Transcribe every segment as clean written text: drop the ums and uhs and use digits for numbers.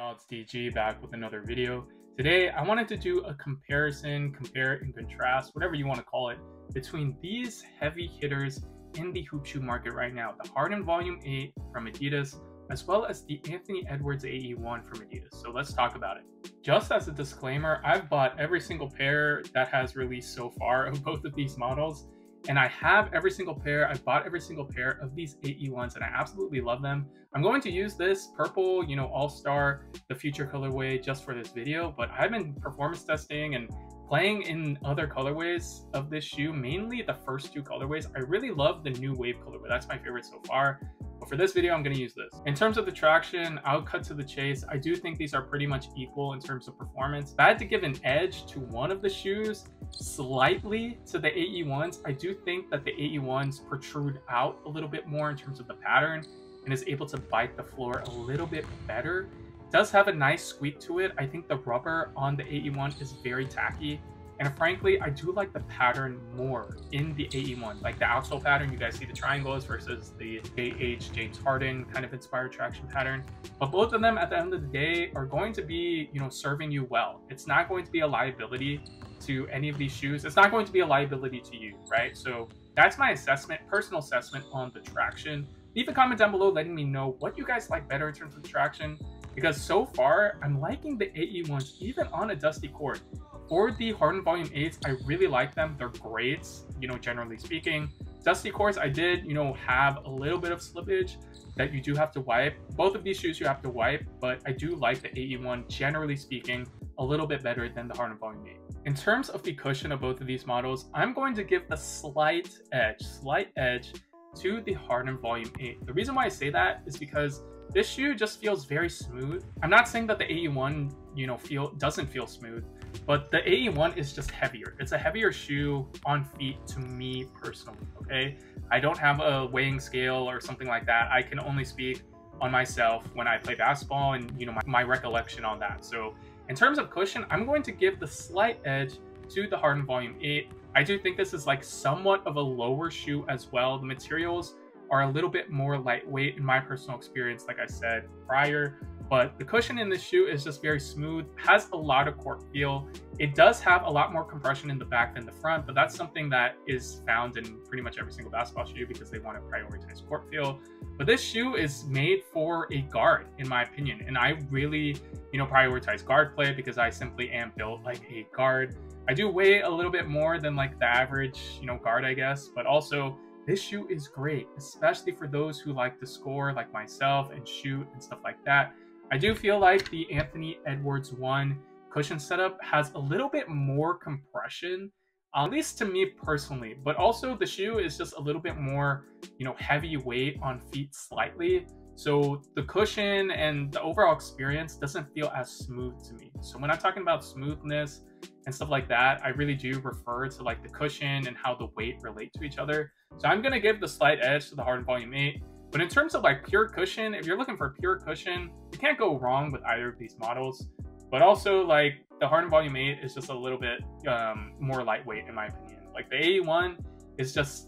y'all, it's DG back with another video. Today, I wanted to do a comparison, compare and contrast, whatever you want to call it, between these heavy hitters in the hoop shoe market right now. The Harden Volume 8 from Adidas, as well as the Anthony Edwards AE1 from Adidas. So let's talk about it. Just as a disclaimer, I've bought every single pair that has released so far of both of these models. And I have every single pair. I've bought every single pair of these AE1s and I absolutely love them. I'm going to use this purple, all-star, the future colorway just for this video, but I've been performance testing and playing in other colorways of this shoe, mainly the first two colorways. I really love the new wave colorway. That's my favorite so far. But for this video, I'm going to use this. In terms of the traction, I'll cut to the chase. I do think these are pretty much equal in terms of performance. If I had to give an edge to one of the shoes, slightly to the AE1s, I do think that the AE1s protrude out a little bit more in terms of the pattern and is able to bite the floor a little bit better. It does have a nice squeak to it. I think the rubber on the AE1 is very tacky. And frankly, I do like the pattern more in the AE1. Like the outsole pattern, you guys see the triangles versus the James Harden kind of inspired traction pattern. But both of them at the end of the day are going to be, serving you well. It's not going to be a liability to any of these shoes. It's not going to be a liability to you, right? So that's my assessment, personal assessment on the traction. Leave a comment down below letting me know what you guys like better in terms of the traction, because so far I'm liking the AE1s even on a dusty court. For the Harden Volume 8s, I really like them. They're great, generally speaking. Dusty courts, I did, have a little bit of slippage that you do have to wipe. Both of these shoes you have to wipe, but I do like the AE1, generally speaking, a little bit better than the Harden Volume 8. In terms of the cushion of both of these models, I'm going to give the slight edge to the Harden Volume 8. The reason why I say that is because this shoe just feels very smooth. I'm not saying that the AE1, doesn't feel smooth, but the AE1 is just heavier. It's a heavier shoe on feet to me personally, okay? I don't have a weighing scale or something like that. I can only speak on myself when I play basketball and, my recollection on that. So in terms of cushion, I'm going to give the slight edge to the Harden Volume 8. I do think this is like somewhat of a lower shoe as well. The materials are a little bit more lightweight in my personal experience, like I said prior, but the cushion in this shoe is just very smooth, has a lot of court feel. It does have a lot more compression in the back than the front, but that's something that is found in pretty much every single basketball shoe because they want to prioritize court feel. But this shoe is made for a guard, in my opinion, and I really, prioritize guard play because I simply am built like a guard. I do weigh a little bit more than like the average, guard, I guess, but also this shoe is great, especially for those who like to score like myself and shoot and stuff like that. I do feel like the Anthony Edwards 1 cushion setup has a little bit more compression, at least to me personally, but also the shoe is just a little bit more, heavy weight on feet slightly. So the cushion and the overall experience doesn't feel as smooth to me. So when I'm talking about smoothness and stuff like that, I really do refer to like the cushion and how the weight relate to each other. So I'm going to give the slight edge to the Harden Volume 8. But in terms of like pure cushion, if you're looking for pure cushion, you can't go wrong with either of these models. But also like the Harden Volume 8 is just a little bit more lightweight in my opinion. Like the AE1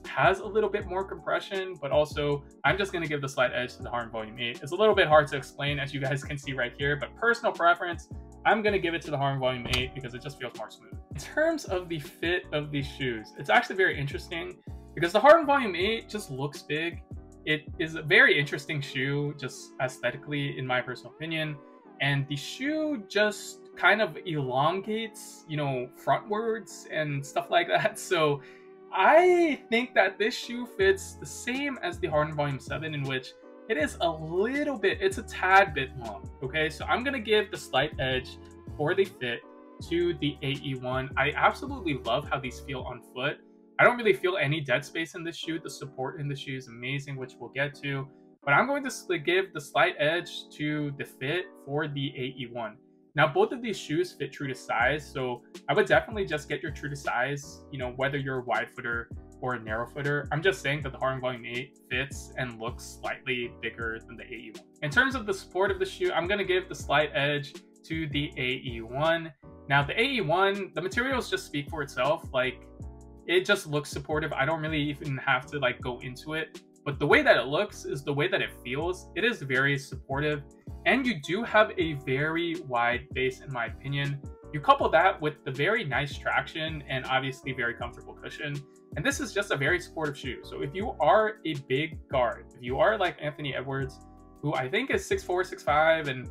has a little bit more compression, but also I'm just going to give the slight edge to the Harden Volume 8. It's a little bit hard to explain, as you guys can see right here, but personal preference, I'm going to give it to the Harden Volume 8 because it just feels more smooth. In terms of the fit of these shoes, it's actually very interesting because the Harden Volume 8 just looks big. It is a very interesting shoe, just aesthetically, in my personal opinion. And the shoe just kind of elongates, frontwards and stuff like that. So I think that this shoe fits the same as the Harden Volume 7, in which it is it's a tad bit long, okay? So I'm gonna give the slight edge for the fit to the AE1. I absolutely love how these feel on foot. I don't really feel any dead space in this shoe. The support in the shoe is amazing, which we'll get to. But I'm going to give the slight edge to the fit for the AE1. Now, both of these shoes fit true to size, so I would definitely just get your true to size, whether you're a wide footer or a narrow footer. I'm just saying that the Harden Volume 8 fits and looks slightly bigger than the AE1. In terms of the support of the shoe, I'm going to give the slight edge to the AE1. Now, the AE1, the materials just speak for itself. Like, it just looks supportive. I don't really even have to like go into it. but the way that it looks is the way that it feels. It is very supportive, and you do have a very wide base in my opinion. You couple that with the very nice traction and obviously very comfortable cushion, and this is just a very supportive shoe. So if you are a big guard, if you are like Anthony Edwards, who I think is 6'4", 6'5", and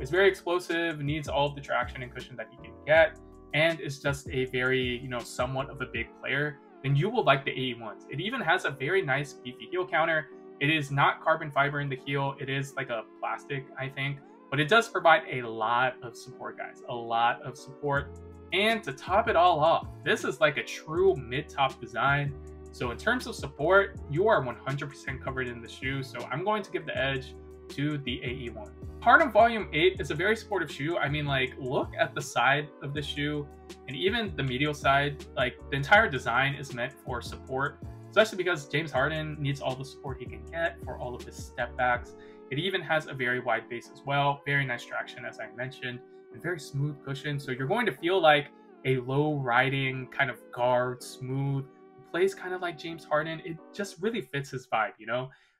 is very explosive, needs all of the traction and cushion that he can get, and is just a very, somewhat of a big player, then you will like the AE1s. It even has a very nice beefy heel counter. It is not carbon fiber in the heel. It is like a plastic, I think, but it does provide a lot of support, guys, a lot of support. And to top it all off, this is like a true mid-top design. So in terms of support, you are 100% covered in the shoe. So I'm going to give the edge to the AE1. Harden Volume 8 is a very supportive shoe. I mean, like, look at the side of the shoe and even the medial side. Like, the entire design is meant for support, especially because James Harden needs all the support he can get for all of his step backs. It even has a very wide base as well. Very nice traction, as I mentioned, and very smooth cushion. So you're going to feel like a low riding kind of guard, smooth, plays kind of like James Harden. It just really fits his vibe,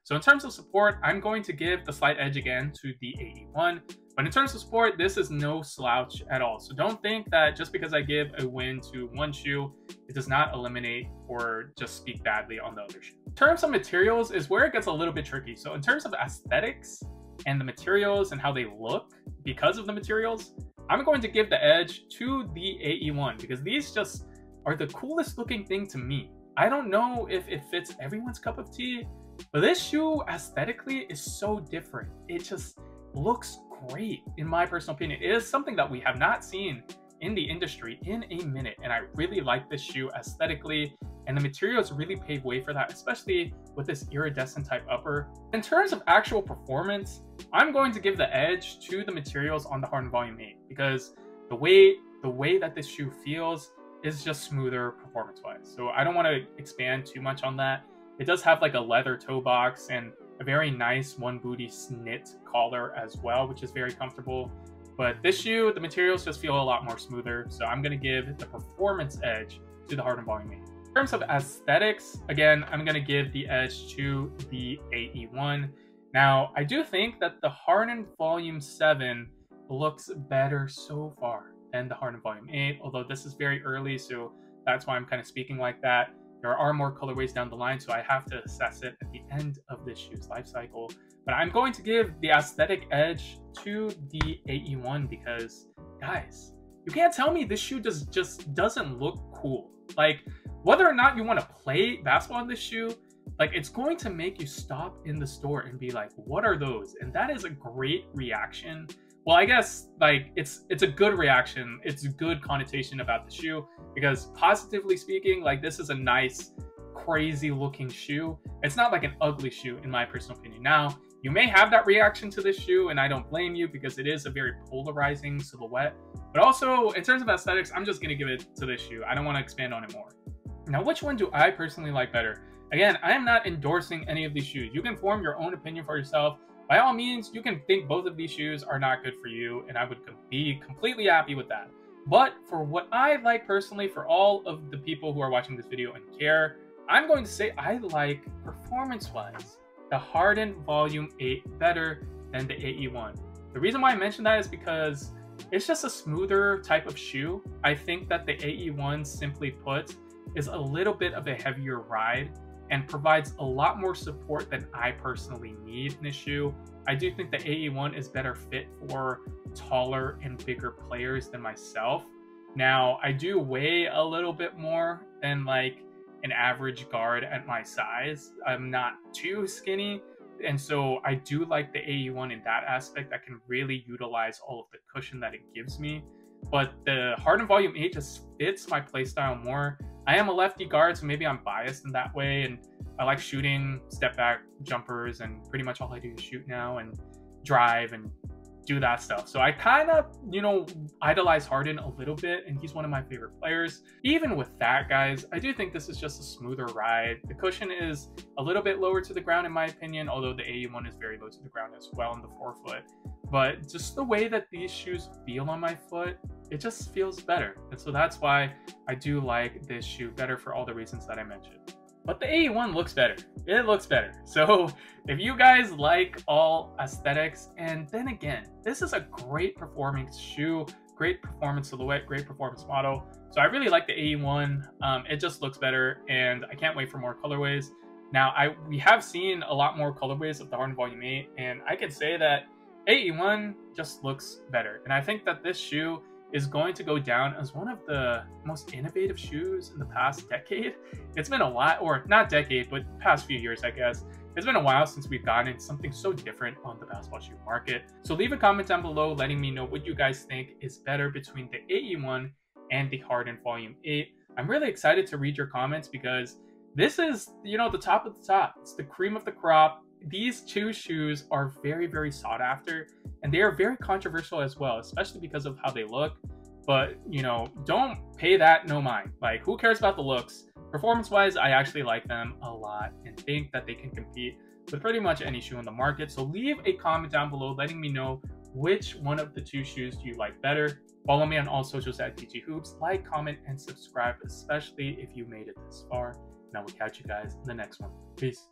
So in terms of support, I'm going to give the slight edge again to the AE1. But in terms of support, this is no slouch at all. So don't think that just because I give a win to one shoe, it does not eliminate or just speak badly on the other shoe. In terms of materials is where it gets a little bit tricky. So in terms of aesthetics and the materials and how they look because of the materials, I'm going to give the edge to the AE1 because these just are the coolest looking thing to me. I don't know if it fits everyone's cup of tea, but this shoe aesthetically is so different. It just looks great in my personal opinion. It is something that we have not seen in the industry in a minute, and I really like this shoe aesthetically, and the materials really pave way for that, especially with this iridescent type upper. In terms of actual performance, I'm going to give the edge to the materials on the Harden Volume 8 because the way that this shoe feels is just smoother performance-wise. So I don't want to expand too much on that. It does have like a leather toe box and a very nice one booty snit collar as well, which is very comfortable. But this shoe, the materials just feel a lot more smoother. So I'm going to give the performance edge to the Harden Volume 8. In terms of aesthetics, again, I'm going to give the edge to the AE1. Now, I do think that the Harden Volume 7 looks better so far than the Harden Volume 8, although this is very early, so that's why I'm kind of speaking like that. There are more colorways down the line, so I have to assess it at the end of this shoe's life cycle. But I'm going to give the aesthetic edge to the AE1 because, guys, you can't tell me this shoe just doesn't look cool. Like, whether or not you want to play basketball in this shoe, like, it's going to make you stop in the store and be like, what are those? And that is a great reaction. Well, I guess, like, it's a good reaction. It's a good connotation about the shoe because, positively speaking, like, this is a nice, crazy looking shoe. It's not like an ugly shoe in my personal opinion. Now, you may have that reaction to this shoe, and I don't blame you because it is a very polarizing silhouette. But also, in terms of aesthetics, I'm just going to give it to this shoe. I don't want to expand on it more. Now, which one do I personally like better? Again, I am not endorsing any of these shoes. You can form your own opinion for yourself. By all means, you can think both of these shoes are not good for you, and I would be completely happy with that. But for what I like personally, for all of the people who are watching this video and care, I'm going to say I like, performance-wise, the Harden Volume 8 better than the AE1. The reason why I mention that is because it's just a smoother type of shoe. I think that the AE1, simply put, is a little bit of a heavier ride and provides a lot more support than I personally need in a shoe. I do think the AE1 is better fit for taller and bigger players than myself. Now, I do weigh a little bit more than like an average guard at my size. I'm not too skinny, and so I do like the AE1 in that aspect. I can really utilize all of the cushion that it gives me. But the Harden Volume 8 just fits my playstyle more. I am a lefty guard, so maybe I'm biased in that way, and I like shooting step back jumpers, and pretty much all I do is shoot now and drive and do that stuff. So I kind of, idolize Harden a little bit, and he's one of my favorite players. Even with that, guys, I do think this is just a smoother ride. The cushion is a little bit lower to the ground in my opinion, although the AE1 is very low to the ground as well in the forefoot. But just the way that these shoes feel on my foot, it just feels better. And so that's why I do like this shoe better for all the reasons that I mentioned. but the AE1 looks better. It looks better. So if you guys like all aesthetics, and then again, this is a great performance shoe, great performance silhouette, great performance model. So I really like the AE1. It just looks better, and I can't wait for more colorways. Now, we have seen a lot more colorways of the Harden Volume 8, and I can say that AE1 just looks better. And I think that this shoe is going to go down as one of the most innovative shoes in the past decade. It's been a while, or not decade, but past few years, I guess. It's been a while since we've gotten something so different on the basketball shoe market. So leave a comment down below letting me know what you guys think is better between the AE1 and the Harden Volume 8. I'm really excited to read your comments because this is, you know, the top of the top. It's the cream of the crop. These two shoes are very, very sought after, and they are very controversial as well, especially because of how they look. But, you know, don't pay that no mind. Like, who cares about the looks? Performance-wise, I actually like them a lot and think that they can compete with pretty much any shoe in the market. So leave a comment down below letting me know which one of the two shoes do you like better. Follow me on all socials at TGHoops. Like, comment, and subscribe, especially if you made it this far. And I will catch you guys in the next one. Peace.